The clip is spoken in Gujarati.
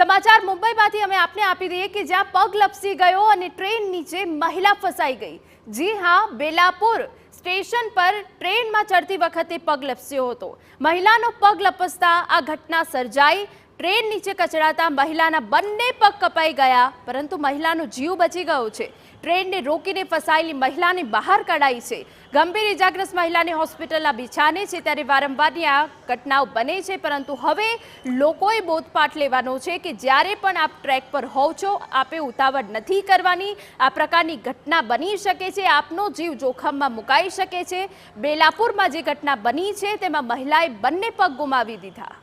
સમાચાર મુંબઈમાંથી અમે આપને આપી દઈએ કે જ્યાં પગ લપસી ગયો અને ટ્રેન નીચે મહિલા ફસાઈ ગઈ। જી હા, બેલાપુર સ્ટેશન પર ટ્રેનમાં ચડતી વખતે પગ લપસ્યો હતો। મહિલાનો પગ લપસતા આ ઘટના સર્જાઈ। ટ્રેન નીચે કચડાતા મહિલાના બંને પગ કપાઈ ગયા, પરંતુ મહિલાનો જીવ બચી ગયો છે। ટ્રેનને રોકીને ફસાયેલી મહિલાને બહાર કઢાઈ છે। ગંભીર ઇજાગ્રસ્ત મહિલાને હોસ્પિટલના બિછાને છે। ત્યારે વારંવારની આ ઘટનાઓ બને છે, પરંતુ હવે લોકોએ બોધપાઠ લેવાનો છે કે જ્યારે પણ આપ ટ્રેક પર હોવ છો, આપે ઉતાવળ નથી કરવાની। આ પ્રકારની ઘટના બની શકે છે, આપનો જીવ જોખમમાં મુકાઈ શકે છે। બેલાપુરમાં જે ઘટના બની છે તેમાં મહિલાએ બંને પગ ગુમાવી દીધા।